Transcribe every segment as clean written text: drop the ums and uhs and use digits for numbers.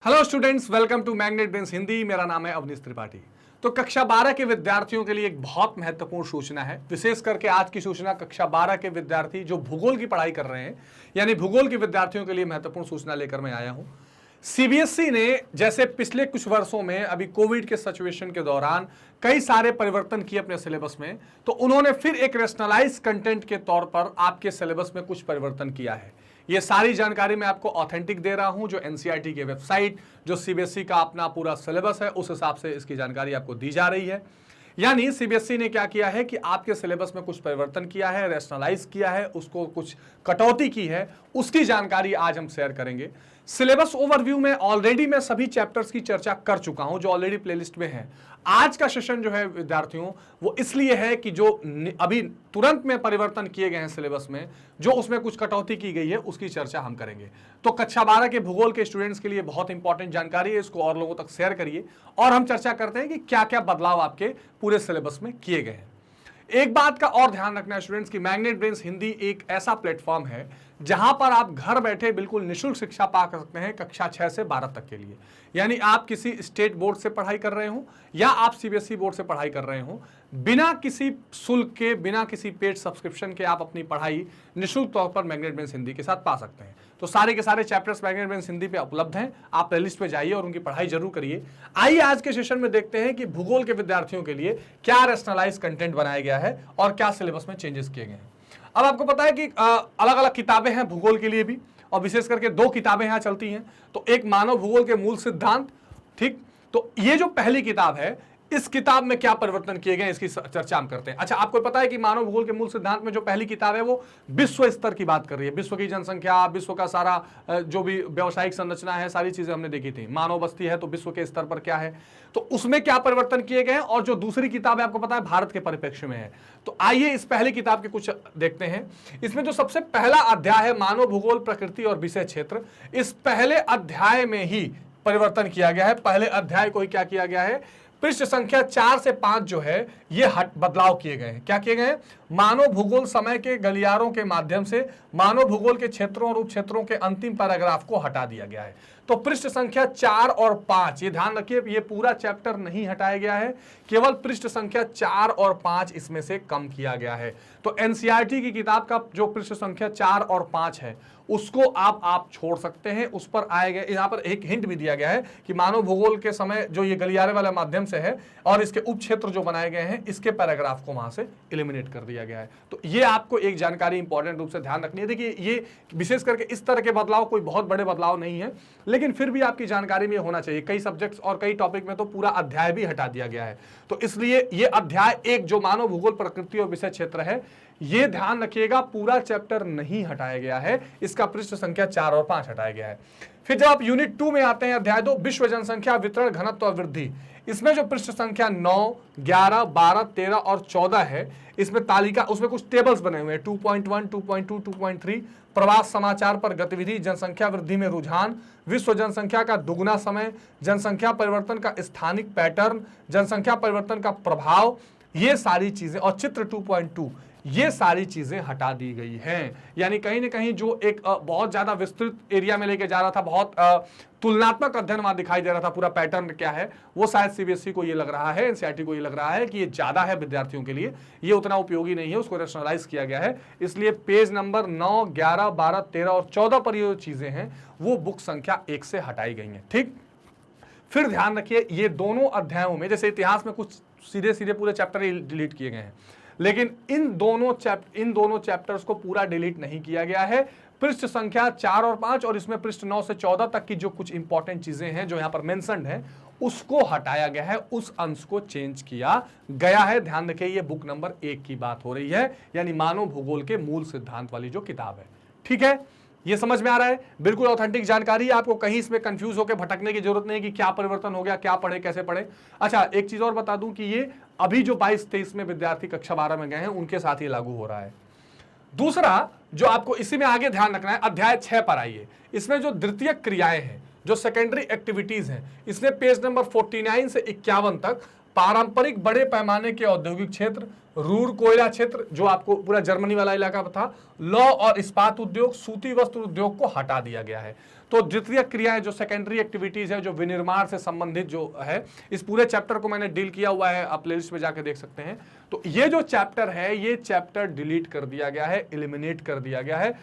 Hello students, welcome to magnet brains Hindi. मेरा नाम है अवनीश त्रिपाठी। तो कक्षा 12 के विद्यार्थियों के लिए एक बहुत महत्वपूर्ण सूचना है। विशेष करके आज की सूचना कक्षा 12 के विद्यार्थी जो भूगोल की पढ़ाई कर रहे हैं, यानी भूगोल के विद्यार्थियों के लिए महत्वपूर्ण सूचना लेकर मैं आया हूं। सीबीएसई ने जैसे पिछले कुछ वर्षों में अभी कोविड के सिचुएशन के दौरान कई सारे परिवर्तन किए अपने सिलेबस में, तो उन्होंने फिर एक रेशनलाइज कंटेंट के तौर पर आपके सिलेबस में कुछ परिवर्तन किया है। ये सारी जानकारी मैं आपको ऑथेंटिक दे रहा हूं, जो एनसीईआरटी की वेबसाइट, जो सीबीएसई का अपना पूरा सिलेबस है, उस हिसाब से इसकी जानकारी आपको दी जा रही है। यानी सीबीएसई ने क्या किया है कि आपके सिलेबस में कुछ परिवर्तन किया है, रेशनलाइज किया है, उसको कुछ कटौती की है, उसकी जानकारी आज हम शेयर करेंगे। सिलेबस ओवरव्यू में ऑलरेडी मैं सभी चैप्टर्स की चर्चा कर चुका हूं जो ऑलरेडी प्लेलिस्ट में है। आज का सेशन जो है विद्यार्थियों, वो इसलिए है कि जो अभी तुरंत में परिवर्तन किए गए हैं सिलेबस में, जो उसमें कुछ कटौती की गई है, उसकी चर्चा हम करेंगे। तो कक्षा 12 के भूगोल के स्टूडेंट्स के लिए बहुत इंपॉर्टेंट जानकारी है, इसको और लोगों तक शेयर करिए और हम चर्चा करते हैं कि क्या क्या बदलाव आपके पूरे सिलेबस में किए गए हैं। एक बात का और ध्यान रखना स्टूडेंट्स कि मैग्नेट ब्रेन्स हिंदी एक ऐसा प्लेटफॉर्म है जहां पर आप घर बैठे बिल्कुल निःशुल्क शिक्षा पा सकते हैं कक्षा 6 से 12 तक के लिए। यानी आप किसी स्टेट बोर्ड से पढ़ाई कर रहे हो या आप सीबीएसई बोर्ड से पढ़ाई कर रहे हो, बिना किसी शुल्क के, बिना किसी पेड सब्सक्रिप्शन के आप अपनी पढ़ाई निःशुल्क तौर पर मैग्नेट ब्रेन्स हिंदी के साथ पा सकते हैं। तो सारे के सारे चैप्टर्स मैग्नेट ब्रेन्स हिंदी पे उपलब्ध हैं। आप प्लेलिस्ट पे जाइए और उनकी पढ़ाई जरूर करिए। आइए आज के सेशन में देखते हैं कि भूगोल के विद्यार्थियों के लिए क्या रेशनलाइज कंटेंट बनाया गया है और क्या सिलेबस में चेंजेस किए गए हैं। अब आपको पता है कि अलग अलग किताबें हैं भूगोल के लिए भी, और विशेष करके दो किताबें यहां चलती हैं। तो एक मानव भूगोल के मूल सिद्धांत, ठीक, तो ये जो पहली किताब है, इस किताब में क्या परिवर्तन किए गए इसकी चर्चा हम करते हैं। अच्छा, आपको पता है कि मानव भूगोल के मूल सिद्धांत में जो पहली किताब है वो विश्व स्तर की बात कर रही है। विश्व की जनसंख्या, विश्व का सारा जो भी व्यावसायिक संरचना है, सारी चीजें हमने देखी थी। मानव बस्ती है तो विश्व के स्तर पर क्या है, तो उसमें क्या परिवर्तन किए गए हैं। और जो दूसरी किताब है आपको पता है भारत के परिप्रेक्ष्य में है। तो आइए इस पहली किताब के कुछ देखते हैं। इसमें जो सबसे पहला अध्याय है मानव भूगोल, प्रकृति और विषय क्षेत्र, इस पहले अध्याय में ही परिवर्तन किया गया है। पहले अध्याय को ही क्या किया गया है, पृष्ठ संख्या 4 से 5 जो है ये बदलाव किए गए हैं। क्या किए गए हैं, मानव भूगोल समय के गलियारों के माध्यम से मानव भूगोल के क्षेत्रों और उप क्षेत्रों के अंतिम पैराग्राफ को हटा दिया गया है। तो पृष्ठ संख्या 4 और 5, ये ध्यान रखिए, ये पूरा चैप्टर नहीं हटाया गया है, केवल पृष्ठ संख्या 4 और 5 इसमें से कम किया गया है। तो एनसीईआरटी की किताब का जो पृष्ठ संख्या 4 और 5 है उसको आप छोड़ सकते हैं। उस पर आए गए, यहाँ पर एक हिंट भी दिया गया है कि मानव भूगोल के समय जो ये गलियारे वाला माध्यम से है और इसके उप क्षेत्र जो बनाए गए हैं, इसके पैराग्राफ को वहां से एलिमिनेट कर दिया गया है। तो ये आपको एक जानकारी इंपॉर्टेंट रूप से ध्यान रखनी है। देखिए, ये विशेष करके इस तरह के बदलाव कोई बहुत बड़े बदलाव नहीं है, लेकिन फिर भी आपकी जानकारी में होना चाहिए। कई सब्जेक्ट्स और कई टॉपिक में तो पूरा अध्याय भी हटा दिया गया है। तो इसलिए ये अध्याय एक जो मानव भूगोल, प्रकृति और विषय क्षेत्र है, ये ध्यान रखिएगा, पूरा चैप्टर नहीं हटाया गया है, इसका पृष्ठ संख्या 4 और 5 हटाया गया है। फिर जब आप यूनिट 2 में आते हैं, अध्याय 2 विश्व जनसंख्या, वितरण, घनत्व और वृद्धि, इसमें जो पृष्ठ संख्या 9, 11, 12, 13 और 14 है, इसमें तालिका, उसमें कुछ टेबल्स बने हुए हैं, 2.1, 2.2, 2.3, प्रवास समाचार पर गतिविधि, जनसंख्या वृद्धि में रुझान, विश्व जनसंख्या का दुगुना समय, जनसंख्या परिवर्तन का स्थानिक पैटर्न, जनसंख्या परिवर्तन का प्रभाव, ये सारी चीजें, और चित्र 2.2, ये सारी चीजें हटा दी गई हैं। यानी कहीं ना कहीं जो एक बहुत ज्यादा विस्तृत एरिया में लेके जा रहा था, बहुत तुलनात्मक अध्ययन वहां दिखाई दे रहा था, पूरा पैटर्न क्या है, वो शायद सीबीएसई को ये लग रहा है, एनसीईआरटी को ये लग रहा है कि ये ज्यादा है विद्यार्थियों के लिए, ये उतना उपयोगी नहीं है, उसको रेशनलाइज किया गया है। इसलिए पेज नंबर 9, 11, 12, 13 और 14 पर ये जो चीजें हैं वो बुक संख्या 1 से हटाई गई हैं। ठीक, फिर ध्यान रखिए, ये दोनों अध्यायों में, जैसे इतिहास में कुछ सीधे सीधे पूरे चैप्टर डिलीट किए गए हैं, लेकिन इन दोनों चैप्टर्स को पूरा डिलीट नहीं किया गया है। पृष्ठ संख्या 4 और 5 और इसमें पृष्ठ 9 से 14 तक की जो कुछ इंपॉर्टेंट चीजें हैं जो यहां पर मेंशन्ड है, उसको हटाया गया है, उस अंश को चेंज किया गया है। ध्यान रखिए, ये बुक नंबर 1 की बात हो रही है, यानी मानव भूगोल के मूल सिद्धांत वाली जो किताब है। ठीक है, ये समझ में आ रहा है, बिल्कुल ऑथेंटिक जानकारी है, आपको कहीं इसमें कंफ्यूज होकर भटकने की जरूरत नहीं कि क्या परिवर्तन हो गया, क्या पढ़े, कैसे पढ़े। अच्छा, एक चीज और बता दूं कि ये अभी जो 22-23 में विद्यार्थी कक्षा 12 में गए हैं उनके साथ ये लागू हो रहा है। दूसरा जो आपको इसी में आगे ध्यान रखना है, अध्याय 6 पर आइए, इसमें जो द्वितीयक क्रियाएं हैं, जो सेकेंडरी एक्टिविटीज हैं, इसमें पेज नंबर 49 से 51 तक पारंपरिक बड़े पैमाने के औद्योगिक क्षेत्र, रूर कोयला क्षेत्र जो आपको पूरा जर्मनी वाला इलाका था, लौह और इस्पात उद्योग, सूती वस्त्र उद्योग को हटा दिया गया है। तो द्वितीय क्रियाएं जो सेकेंडरी एक्टिविटीज है, जो विनिर्माण से संबंधित जो है, इस पूरे चैप्टर को मैंने डील किया हुआ है, आप प्लेलिस्ट में जाकर देख सकते हैं। तो ये जो चैप्टर है, ये चैप्टर डिलीट कर दिया गया है, एलिमिनेट कर दिया गया है,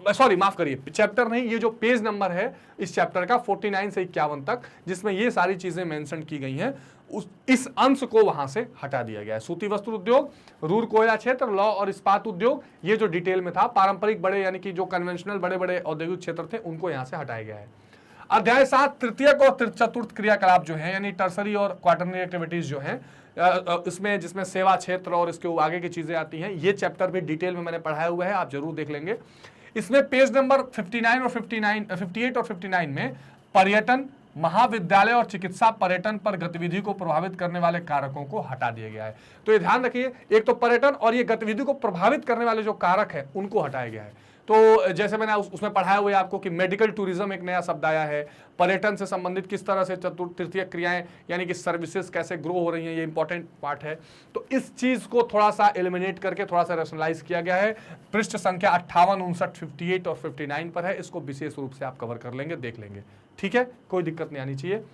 सॉरी माफ करिए, चैप्टर नहीं, ये जो पेज नंबर है इस चैप्टर का 49 से 51 तक, जिसमें ये सारी चीजें मेंशन की गई हैं, इस अंश को वहां से हटा दिया गया है। सूती वस्त्र उद्योग, रूर कोयला क्षेत्र, लौह और इस्पात उद्योग, ये जो डिटेल में था, पारंपरिक बड़े यानी कि जो कन्वेंशनल बड़े बड़े औद्योगिक क्षेत्र थे, उनको यहां से हटाया गया है। अध्याय 7 तृतीयक और चतुर्थ क्रियाकलाप जो है, यानी टर्सरी और क्वार्टरनरी एक्टिविटीज जो है, इसमें जिसमें सेवा क्षेत्र और इसके आगे की चीजें आती हैं, ये चैप्टर भी डिटेल में मैंने पढ़ाया हुआ है, आप जरूर देख लेंगे। इसमें पेज नंबर 58 और 59 में पर्यटन, महाविद्यालय और चिकित्सा पर्यटन पर गतिविधि को प्रभावित करने वाले कारकों को हटा दिया गया है। तो ये ध्यान रखिए, एक तो पर्यटन और ये गतिविधि को प्रभावित करने वाले जो कारक है उनको हटाया गया है। तो जैसे मैंने उसमें पढ़ाया हुआ है आपको कि मेडिकल टूरिज्म एक नया शब्द आया है, पर्यटन से संबंधित किस तरह से तृतीय क्रियाएं यानी कि सर्विसेज कैसे ग्रो हो रही हैं, ये इंपॉर्टेंट पार्ट है। तो इस चीज को थोड़ा सा एलिमिनेट करके थोड़ा सा रैशनलाइज किया गया है। पृष्ठ संख्या 58, 59, 58 और 59 पर है, इसको विशेष रूप से आप कवर कर लेंगे, देख लेंगे, ठीक है, कोई दिक्कत नहीं आनी चाहिए।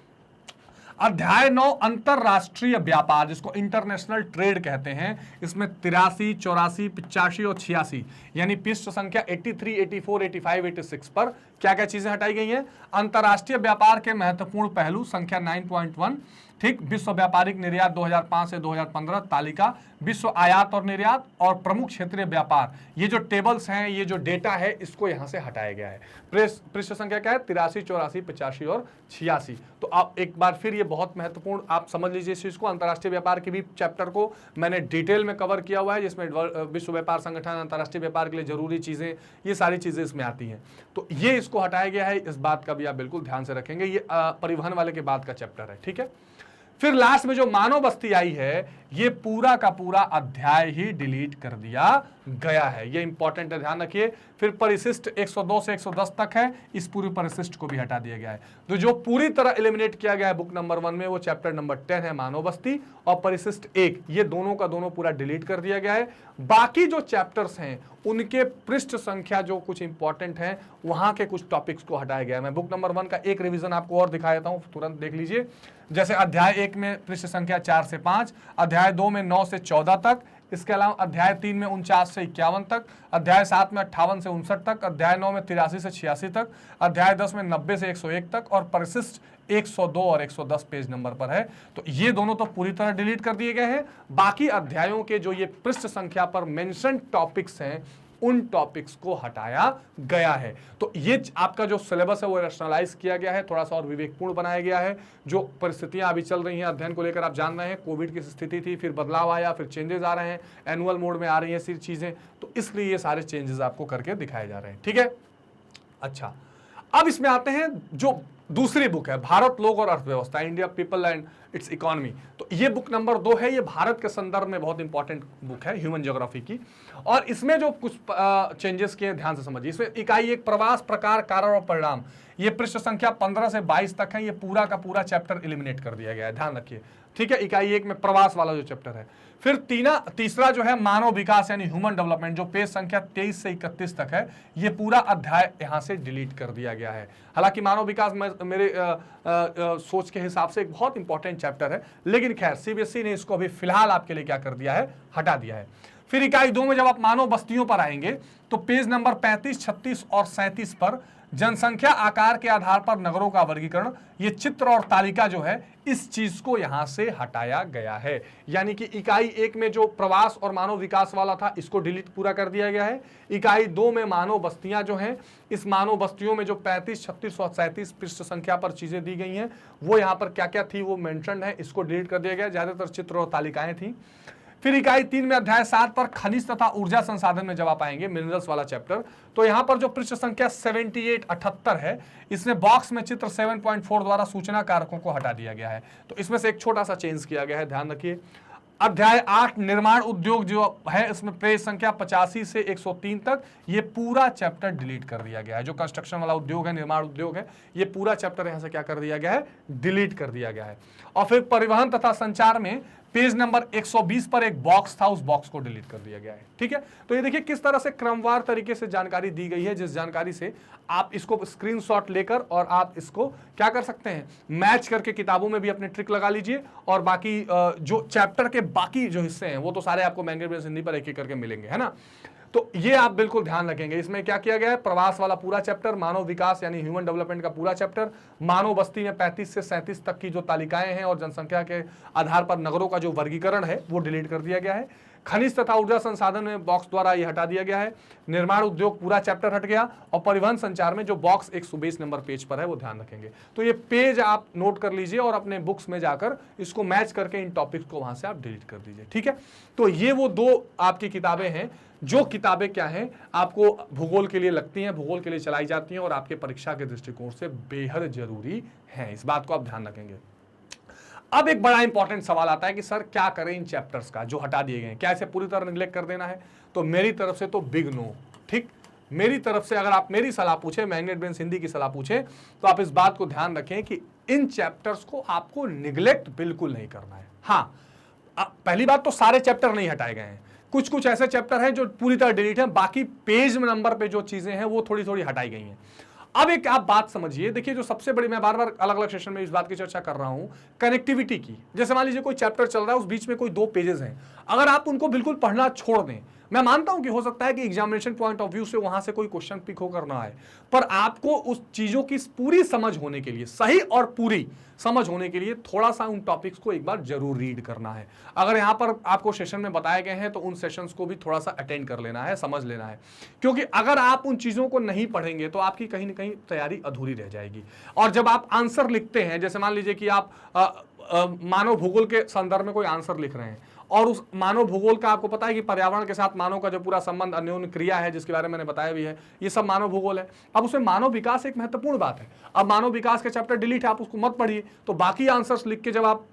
अध्याय 9 अंतरराष्ट्रीय व्यापार, जिसको इंटरनेशनल ट्रेड कहते हैं, इसमें 83, 84, 85 और 86 यानी पृष्ठ संख्या 83, 84, 85, 86 पर क्या क्या चीजें हटाई गई हैं। अंतरराष्ट्रीय व्यापार के महत्वपूर्ण पहलू संख्या 9.1, ठीक, विश्व व्यापारिक निर्यात 2005 से 2015 तालिका, विश्व आयात और निर्यात और प्रमुख क्षेत्रीय व्यापार, ये जो टेबल्स हैं, ये जो डेटा है, इसको यहां से हटाया गया है। पृष्ठ संख्या क्या है, 83, 84, 85 और 86। तो आप एक बार फिर, ये बहुत महत्वपूर्ण आप समझ लीजिए इस चीज को। अंतरराष्ट्रीय व्यापार के भी चैप्टर को मैंने डिटेल में कवर किया हुआ है, जिसमें विश्व व्यापार संगठन, अंतरराष्ट्रीय व्यापार के लिए जरूरी चीजें, ये सारी चीजें इसमें आती हैं। तो ये इसको हटाया गया है, इस बात का भी आप बिल्कुल ध्यान से रखेंगे। ये परिवहन वाले के बाद का चैप्टर है, ठीक है। फिर लास्ट में जो मानव बस्ती आई है, ये पूरा का पूरा अध्याय ही डिलीट कर दिया गया है, ये इंपॉर्टेंट है, ध्यान रखिए। फिर परिशिष्ट 102 से 110 तक है, इस पूरे परिशिष्ट को भी हटा दिया गया है। तो जो पूरी तरह एलिमिनेट किया गया है बुक नंबर 1 में, वो चैप्टर नंबर 10 है मानव बस्ती, और परिशिष्ट 1, ये दोनों का दोनों पूरा डिलीट कर दिया गया है। बाकी जो चैप्टर्स हैं उनके पृष्ठ संख्या जो कुछ इंपॉर्टेंट है, वहां के कुछ टॉपिक्स को हटाया गया है। मैं बुक नंबर 1 का एक रिवीजन आपको और दिखा देता हूं, तुरंत देख लीजिए। जैसे अध्याय 1 में पृष्ठ संख्या 4 से 5, अध्याय 2 में 9 से 14 तक, इसके अलावा अध्याय 3 में 49 से 51 तक, अध्याय 7 में 58 से 59 तक, अध्याय 9 में 83 से 86 तक, अध्याय 10 में 90 से 101 तक, और परिशिष्ट 102 और 110 पेज नंबर पर है। तो ये दोनों तो पूरी तरह डिलीट कर दिए गए हैं। बाकी अध्यायों के जो ये पृष्ठ संख्या पर मेंशन टॉपिक्स हैं, उन टॉपिक्स को हटाया गया है। तो ये आपका जो सिलेबस है वो रैशनलाइज किया गया है, थोड़ा सा और विवेकपूर्ण बनाया गया है। जो परिस्थितियां अभी चल रही हैं अध्ययन को लेकर, आप जान रहे हैं, कोविड की स्थिति थी, फिर बदलाव आया, फिर चेंजेस आ रहे हैं, एनुअल मोड में आ रही हैं सिर्फ चीजें, तो इसलिए ये सारे चेंजेस आपको करके दिखाए जा रहे हैं, ठीक है। अच्छा, अब इसमें आते हैं जो दूसरी बुक है, भारत, लोग और अर्थव्यवस्था, India, people and it's economy. तो ये बुक नंबर 2 है, ये भारत के संदर्भ में बहुत इंपॉर्टेंट बुक है, ह्यूमन ज्योग्राफी की। और इसमें जो कुछ चेंजेस किए ध्यान से समझिए। इसमें इकाई 1 प्रवास, प्रकार, कारण और परिणाम, ये पृष्ठ संख्या 15 से 22 तक है, ये पूरा का पूरा चैप्टर एलिमिनेट कर दिया गया है, ध्यान रखिए, ठीक है। इकाई 1 में प्रवास वाला जो चैप्टर है। फिर तीसरा जो है मानव विकास यानी ह्यूमन डेवलपमेंट, जो पेज संख्या 23 से 31 तक है, ये पूरा अध्याय यहां से डिलीट कर दिया गया है। हालांकि मानव विकास मेरे सोच के हिसाब से एक बहुत इंपॉर्टेंट चैप्टर है, लेकिन खैर सीबीएसई ने इसको अभी फिलहाल आपके लिए क्या कर दिया है, हटा दिया है। फिर इकाई 2 में जब आप मानव बस्तियों पर आएंगे तो पेज नंबर 35, 36 और 37 पर जनसंख्या आकार के आधार पर नगरों का वर्गीकरण, ये चित्र और तालिका जो है, इस चीज को यहां से हटाया गया है। यानी कि इकाई 1 में जो प्रवास और मानव विकास वाला था, इसको डिलीट पूरा कर दिया गया है। इकाई 2 में मानव बस्तियां जो हैं, इस मानव बस्तियों में जो 35, 36 और 37 पृष्ठ संख्या पर चीजें दी गई हैं, वो यहां पर क्या क्या थी वो मेंशन है, इसको डिलीट कर दिया गया। ज्यादातर चित्र और तालिकाएं थी। फिर इकाई 3 में अध्याय 7 पर खनिज तथा ऊर्जा संसाधन में जब आप आएंगे, मिनरल्स वाला चैप्टर, तो यहां पर जो पृष्ठ संख्या 78 है, इसमें बॉक्स में चित्र 7.4 द्वारा सूचना कारकों को हटा दिया गया है। तो इसमें से एक छोटा सा चेंज किया गया है, ध्यान रखिए। अध्याय 8 निर्माण उद्योग जो है, इसमें पेज संख्या 85 से 103 तक, ये पूरा चैप्टर डिलीट कर दिया गया है। जो कंस्ट्रक्शन वाला उद्योग है, निर्माण उद्योग है, ये पूरा चैप्टर यहां से क्या कर दिया गया है, डिलीट कर दिया गया है। और फिर परिवहन तथा संचार में पेज नंबर 120 पर एक बॉक्स था, उस बॉक्स को डिलीट कर दिया गया है। ठीक है, तो ये देखिए किस तरह से क्रमवार तरीके से जानकारी दी गई है, जिस जानकारी से आप इसको स्क्रीनशॉट लेकर और आप इसको क्या कर सकते हैं, मैच करके किताबों में भी अपने ट्रिक लगा लीजिए। और बाकी जो चैप्टर के बाकी जो हिस्से हैं वो तो सारे आपको मैग्नेट बेन्स हिंदी पर एक एक करके मिलेंगे, है ना। तो ये आप बिल्कुल ध्यान रखेंगे। इसमें क्या किया गया है, प्रवास वाला पूरा चैप्टर, मानव विकास यानी ह्यूमन डेवलपमेंट का पूरा चैप्टर, मानव बस्ती में 35 से 37 तक की जो तालिकाएं हैं और जनसंख्या के आधार पर नगरों का जो वर्गीकरण है वो डिलीट कर दिया गया है। खनिज तथा ऊर्जा संसाधन में बॉक्स द्वारा ये हटा दिया गया है। निर्माण उद्योग पूरा चैप्टर हट गया। और परिवहन संचार में जो बॉक्स 122 नंबर पेज पर है वो ध्यान रखेंगे। तो ये पेज आप नोट कर लीजिए और अपने बुक्स में जाकर इसको मैच करके इन टॉपिक्स को वहां से आप डिलीट कर दीजिए। ठीक है, तो ये वो दो आपकी किताबें हैं जो किताबें क्या हैं, आपको भूगोल के लिए लगती हैं, भूगोल के लिए चलाई जाती हैं और आपके परीक्षा के दृष्टिकोण से बेहद जरूरी हैं। इस बात को आप ध्यान रखेंगे। अब एक बड़ा इंपॉर्टेंट सवाल आता है कि सर क्या करें इन चैप्टर्स का जो हटा दिए गए हैं, क्या इसे पूरी तरह निगलेक्ट कर देना है? तो मेरी तरफ से तो बिग नो। ठीक, मेरी तरफ से अगर आप मेरी सलाह पूछे, मैग्नेट बेन्स हिंदी की सलाह पूछे, तो आप इस बात को ध्यान रखें कि इन चैप्टर्स को आपको निगलेक्ट बिल्कुल नहीं करना है। हाँ, पहली बात तो सारे चैप्टर नहीं हटाए गए हैं, कुछ कुछ ऐसे चैप्टर हैं जो पूरी तरह डिलीट हैं, बाकी पेज नंबर पे जो चीजें हैं वो थोड़ी थोड़ी हटाई गई हैं। अब एक आप बात समझिए, देखिए जो सबसे बड़ी, मैं बार बार अलग अलग सेशन में इस बात की चर्चा कर रहा हूं, कनेक्टिविटी की। जैसे मान लीजिए कोई चैप्टर चल रहा है, उस बीच में कोई 2 पेजेस हैं, अगर आप उनको बिल्कुल पढ़ना छोड़ दें, मैं मानता हूं कि हो सकता है कि एग्जामिनेशन पॉइंट ऑफ व्यू से वहां से कोई क्वेश्चन पिक होकर ना आए, पर आपको उस चीजों की पूरी समझ होने के लिए, सही और पूरी समझ होने के लिए थोड़ा सा उन टॉपिक्स को एक बार जरूर रीड करना है। अगर यहां पर आपको सेशन में बताए गए हैं तो उन सेशंस को भी थोड़ा सा अटेंड कर लेना है, समझ लेना है, क्योंकि अगर आप उन चीजों को नहीं पढ़ेंगे तो आपकी कहीं ना कहीं तैयारी अधूरी रह जाएगी। और जब आप आंसर लिखते हैं, जैसे मान लीजिए कि आप मानव भूगोल के संदर्भ में कोई आंसर लिख रहे हैं और उस मानव भूगोल का आपको पता है कि पर्यावरण के साथ मानव का जो पूरा संबंध, अन्योन्य क्रिया है, जिसके बारे में मैंने बताया भी है, ये सब मानव भूगोल है। अब उसमें मानव विकास एक महत्वपूर्ण बात है। अब मानव विकास के चैप्टर डिलीट है, आप उसको मत पढ़िए। तो बाकी आंसर्स लिख के जब आप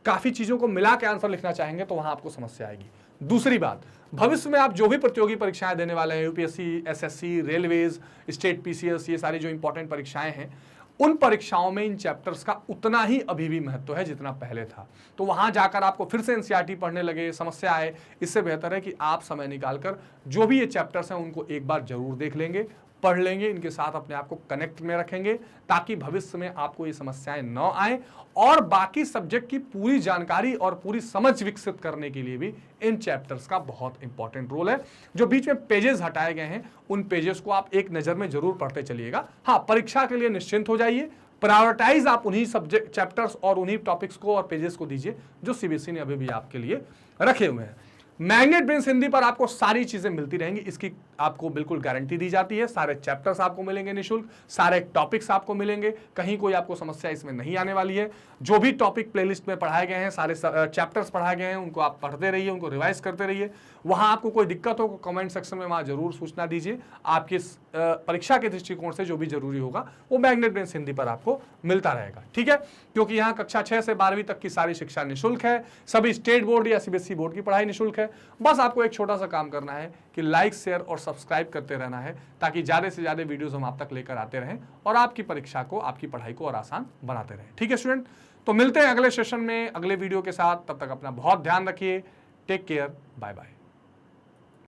काफी चीजों को मिला के आंसर लिखना चाहेंगे तो वहां आपको समस्या आएगी। दूसरी बात, भविष्य में आप जो भी प्रतियोगी परीक्षाएं देने वाले हैं, UPSC, SSC, railways, state PCS, ये सारी जो इंपॉर्टेंट परीक्षाएं हैं, उन परीक्षाओं में इन चैप्टर्स का उतना ही अभी भी महत्व है जितना पहले था। तो वहां जाकर आपको फिर से एनसीईआरटी पढ़ने लगे, समस्या आए, इससे बेहतर है कि आप समय निकालकर जो भी ये चैप्टर्स हैं उनको एक बार जरूर देख लेंगे, पढ़ लेंगे, इनके साथ अपने आप को कनेक्ट में रखेंगे, ताकि भविष्य में आपको ये समस्याएं न आए। और बाकी सब्जेक्ट की पूरी जानकारी और पूरी समझ विकसित करने के लिए भी इन चैप्टर्स का बहुत इंपॉर्टेंट रोल है। जो बीच में पेजेस हटाए गए हैं, उन पेजेस को आप एक नजर में जरूर पढ़ते चलिएगा। हाँ, परीक्षा के लिए निश्चिंत हो जाइए, प्रायोरिटाइज आप उन्हीं सब्जेक्ट, चैप्टर्स और उन्हीं टॉपिक्स को और पेजेस को दीजिए जो सीबीएसई ने अभी भी आपके लिए रखे हुए हैं। मैग्नेट बेन्स हिंदी पर आपको सारी चीजें मिलती रहेंगी, इसकी आपको बिल्कुल गारंटी दी जाती है। सारे चैप्टर्स आपको मिलेंगे निःशुल्क, सारे टॉपिक्स आपको मिलेंगे, कहीं कोई आपको समस्या इसमें नहीं आने वाली है। जो भी टॉपिक प्लेलिस्ट में पढ़ाए गए हैं, सारे चैप्टर्स पढ़ाए गए हैं, उनको आप पढ़ते रहिए, उनको रिवाइज करते रहिए। वहां आपको कोई दिक्कत हो तो कमेंट सेक्शन में वहां जरूर सूचना दीजिए। आपकी परीक्षा के दृष्टिकोण से जो भी जरूरी होगा वो मैग्नेट बेन्स हिंदी पर आपको मिलता रहेगा। ठीक है, क्योंकि यहाँ कक्षा 6 से 12वीं तक की सारी शिक्षा निःशुल्क है, सभी स्टेट बोर्ड या सीबीएसई बोर्ड की पढ़ाई निःशुल्क है। बस आपको एक छोटा सा काम करना है कि लाइक, शेयर और सब्सक्राइब करते रहना है, ताकि ज्यादा से ज्यादा वीडियोस हम आप तक लेकर आते रहें और आपकी परीक्षा को, आपकी पढ़ाई को और आसान बनाते रहें। ठीक है स्टूडेंट, तो मिलते हैं अगले सेशन में अगले वीडियो के साथ। तब तक अपना बहुत ध्यान रखिए। Take care, bye bye.